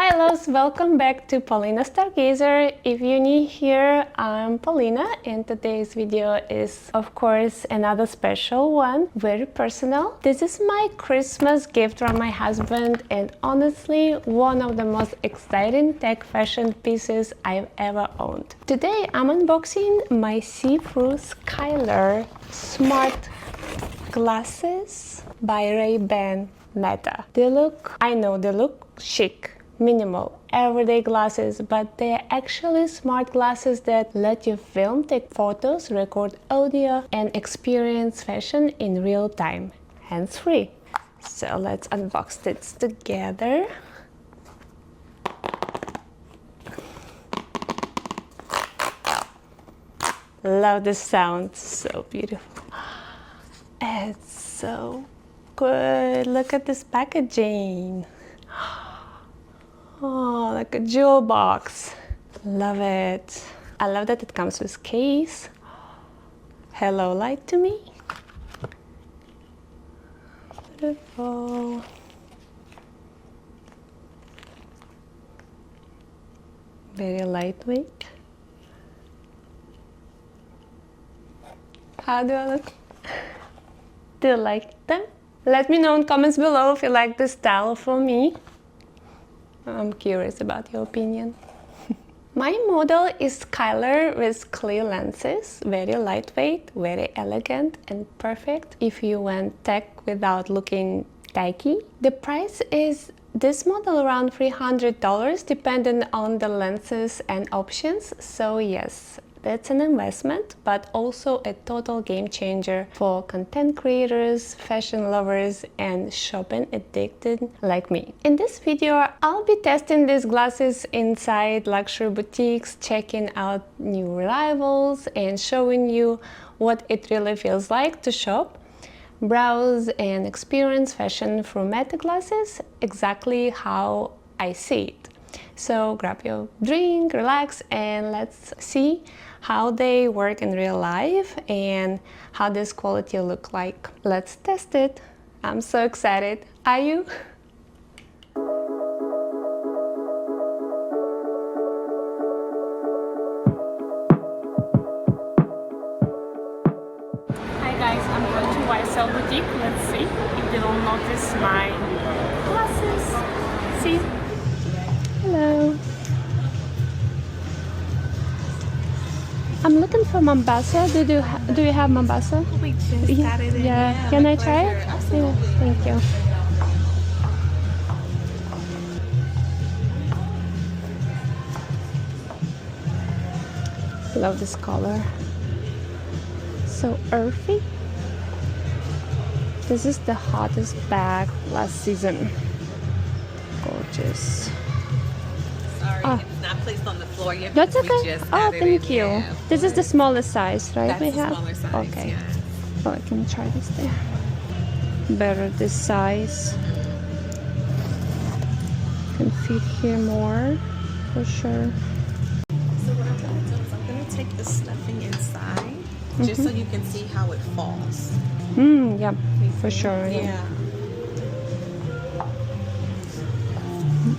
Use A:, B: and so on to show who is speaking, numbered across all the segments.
A: Hi loves, welcome back to Polina Stargazer. If you're new here, I'm Polina and today's video is of course another special one, very personal. This is my Christmas gift from my husband and honestly one of the most exciting tech fashion pieces I've ever owned. Today I'm unboxing my see-through Skyler smart glasses by Ray-Ban Meta. They look chic, minimal, everyday glasses, but they're actually smart glasses that let you film, take photos, record audio, and experience fashion in real time, hands-free. So let's unbox this together. Love the sound, so beautiful. It's so good. Look at this packaging. Oh, like a jewel box. Love it. I love that it comes with case. Hello, light to me. Beautiful. Very lightweight. How do I look? Do you like them? Let me know in comments below if you like this style for me. I'm curious about your opinion. My model is Skyler with clear lenses, very lightweight, very elegant and perfect if you went tech without looking tacky. The price is this model around $300 depending on the lenses and options, so yes, that's an investment, but also a total game changer for content creators, fashion lovers, and shopping addicted like me. In this video, I'll be testing these glasses inside luxury boutiques, checking out new arrivals, and showing you what it really feels like to shop, browse, and experience fashion through Meta glasses exactly how I see it. So grab your drink, relax, and let's see how they work in real life and how this quality look like. Let's test it. I'm so excited. Are you? Hi guys, I'm going to YSL boutique. Let's see if they will notice my glasses. See? Hello. I'm looking for Mombasa. Do you have Mombasa?
B: We just got it in.
A: Yeah. Can I try it?
B: Absolutely.
A: Yeah. Thank you. Love this color. So earthy. This is the hottest bag last season. Gorgeous.
B: Sorry, it's not placed on the floor yet.
A: That's
B: because
A: okay.
B: We just
A: Oh,
B: got it
A: thank
B: in.
A: you.
B: Yeah,
A: This is the smallest size, right?
B: That's
A: we
B: the
A: have.
B: smaller size.
A: Okay.
B: Yeah.
A: Oh, I can try this there. Better this size. Can fit here more, for sure.
B: So what I'm going to do is I'm going to take the stuffing inside, just so you can see how it falls.
A: Yeah, for sure.
B: Yeah.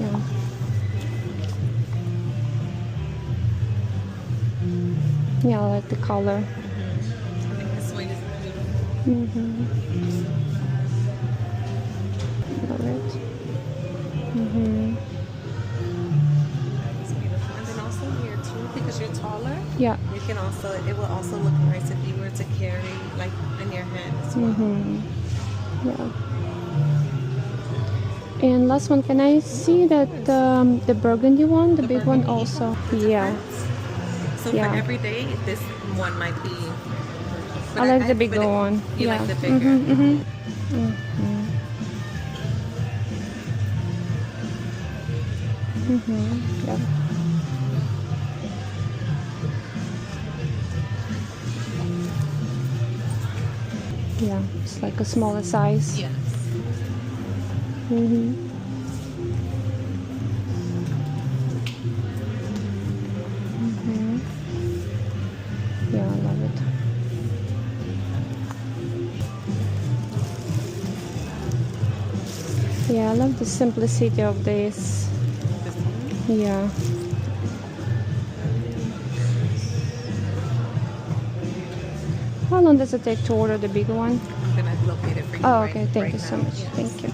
A: Yeah. Yeah, I like the color.
B: I think this one is beautiful.
A: Love it.
B: It's beautiful. And then also here too, because you're taller,
A: Yeah.
B: you can also, it will also look nice if you were to carry like in your hand as well.
A: Yeah. And last one, can I see that the burgundy one, the big one also? Yeah.
B: So
A: Yeah.
B: for every day, this one might be.
A: I like the bigger one.
B: You
A: Yeah.
B: like the bigger.
A: Yeah. Yeah, it's like a smaller size.
B: Yes.
A: Yeah, I love it. Yeah, I love the simplicity of this.
B: This
A: Yeah. How long does it take to order the bigger one?
B: I'm gonna locate it for you.
A: Oh,
B: right,
A: okay. Thank
B: right
A: you so
B: now.
A: much.
B: Yes.
A: Thank you.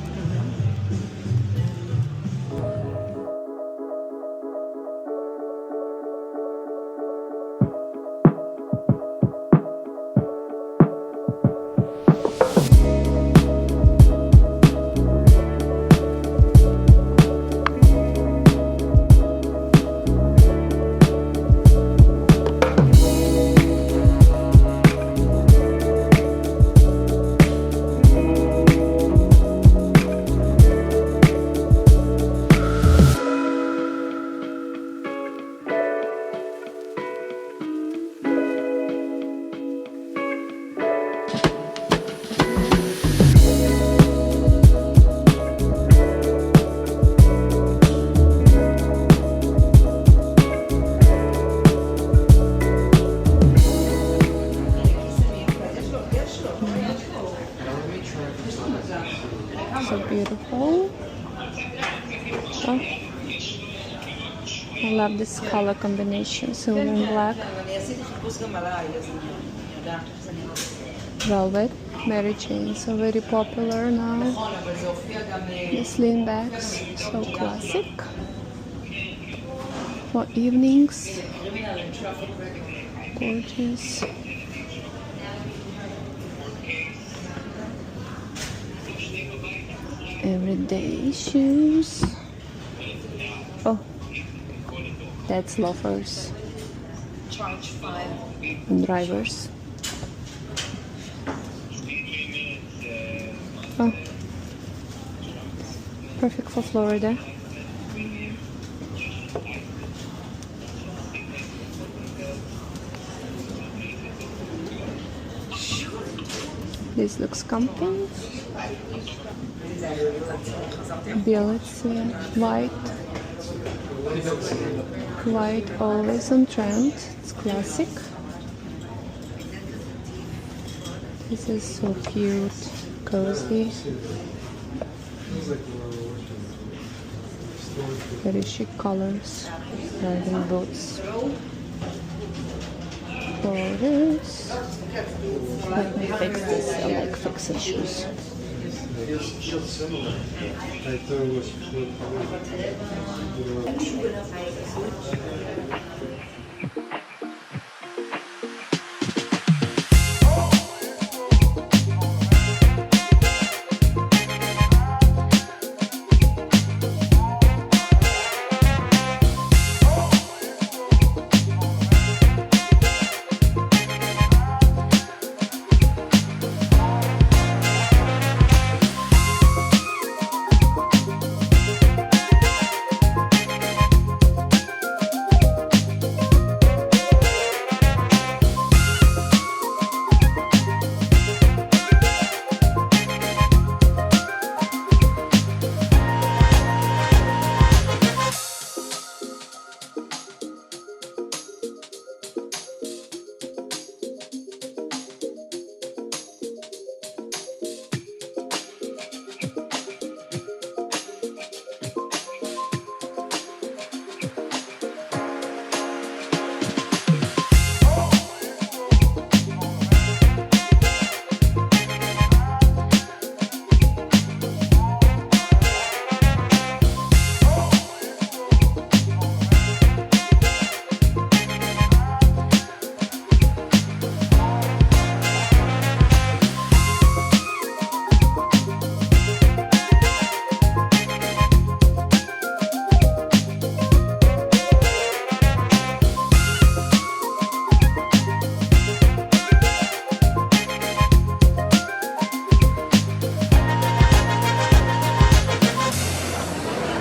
A: So beautiful. Oh, I love this color combination, silver and black. Velvet, Mary Jane, so very popular now. The slim bags, so classic. For evenings, gorgeous. Everyday shoes. Oh, that's loafers
B: Charge 5.
A: and drivers. Oh, perfect for Florida. This looks comfy. Billets, yeah. White, always on trend. It's classic. This is so cute, cozy. Very chic colors. Riding boots. Borders. Let me fix this. I like fixing shoes.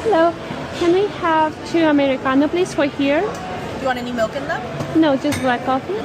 A: Hello, can we have 2 Americano please for here?
B: Do you want any milk in them?
A: No, just black coffee.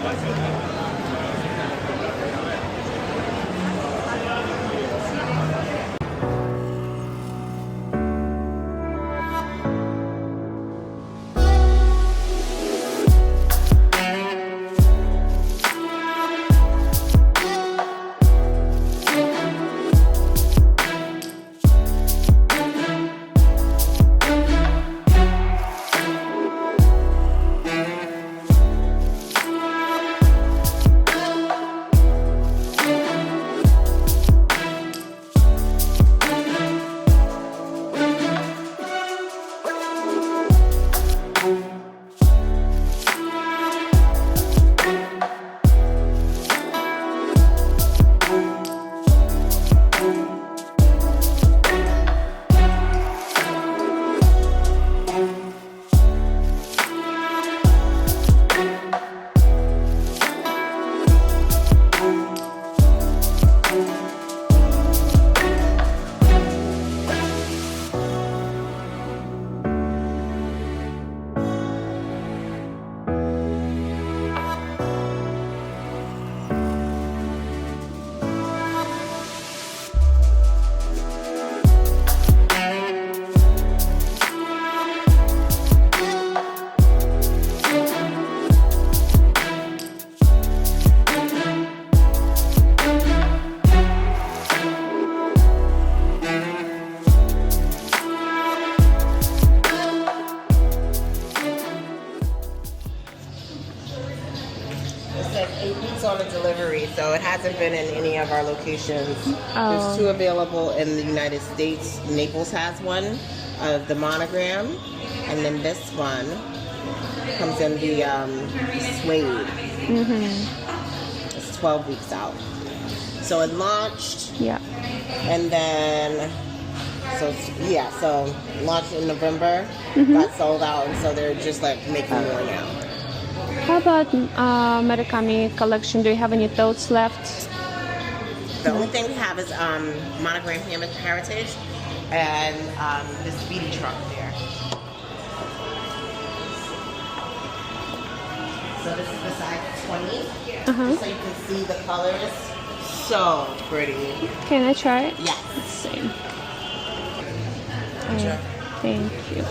B: delivery, so it hasn't been in any of our locations. There's 2 available in the United States. Naples has one of the monogram, and then this one comes in the suede. It's 12 weeks out. So it launched.
A: Yeah.
B: And then, so launched in November, got sold out, and so they're just like making more now.
A: How about Murakami collection? Do you have any totes left?
B: The only thing we have is monogram heritage and this speedy truck there. So this is the size 20, so you can see the colors. So pretty.
A: Can I try it?
B: Yes.
A: Let's see.
B: Sure.
A: Thank you.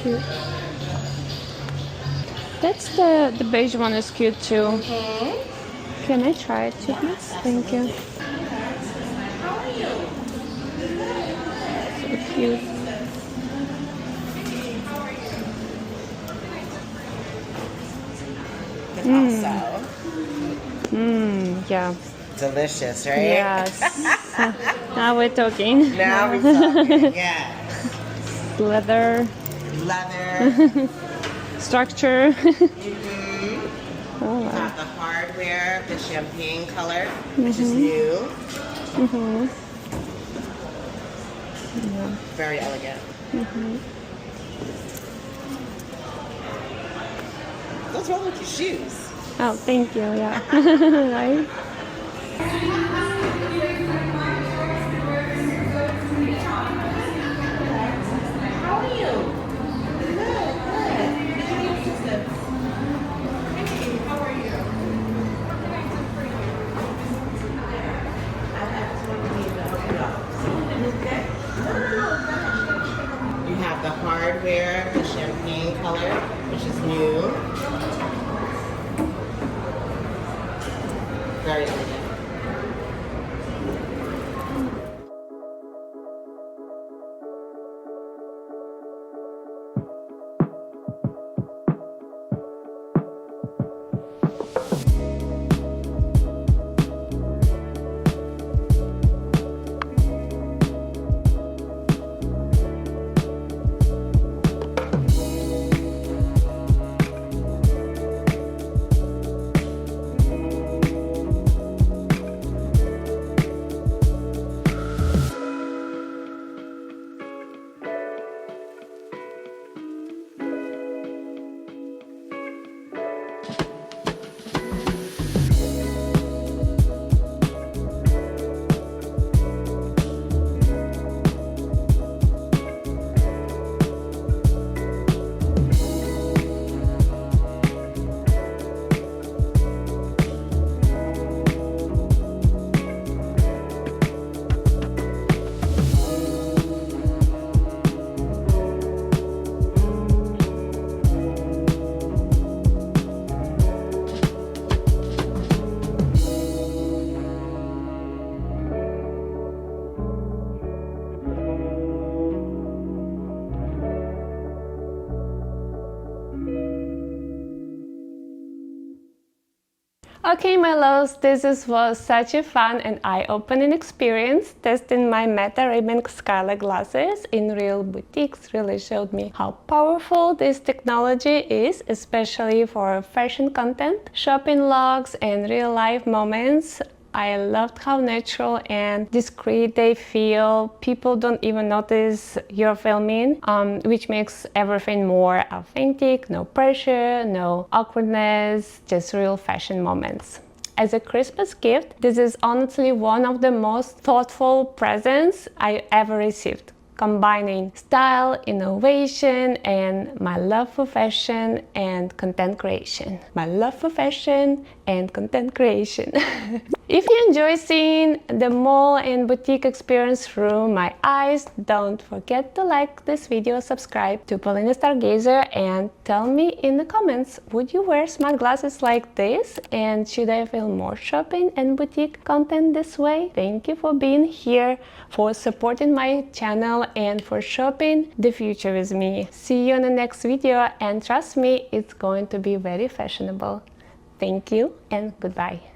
A: Cute. That's the beige one is cute too. Can I try it too, please? Thank you. So cute. Yeah.
B: Delicious, right?
A: Yes. Now we're talking.
B: Now we're talking. Yeah.
A: Leather.
B: Leather.
A: Structure. Oh, wow.
B: Got the hardware, the champagne color, which is new.
A: Yeah.
B: Very elegant. What's wrong with your shoes?
A: Oh, thank you. Yeah. Right.
B: How are you? You have the hardware, the champagne color, which is new. Very elegant.
A: Okay, my loves, was such a fun and eye-opening experience. Testing my Meta Ray-Ban Skyler glasses in real boutiques really showed me how powerful this technology is, especially for fashion content, shopping logs, and real-life moments. I loved how natural and discreet they feel. People don't even notice you're filming, which makes everything more authentic. No pressure, no awkwardness, just real fashion moments. As a Christmas gift, this is honestly one of the most thoughtful presents I ever received, combining style, innovation, and my love for fashion and content creation. My love for fashion and content creation. If you enjoy seeing the mall and boutique experience through my eyes, don't forget to like this video, subscribe to Polina Stargazer, and tell me in the comments, would you wear smart glasses like this? And should I film more shopping and boutique content this way? Thank you for being here, for supporting my channel, and for shopping the future with me. See you in the next video, and trust me, it's going to be very fashionable. Thank you and goodbye.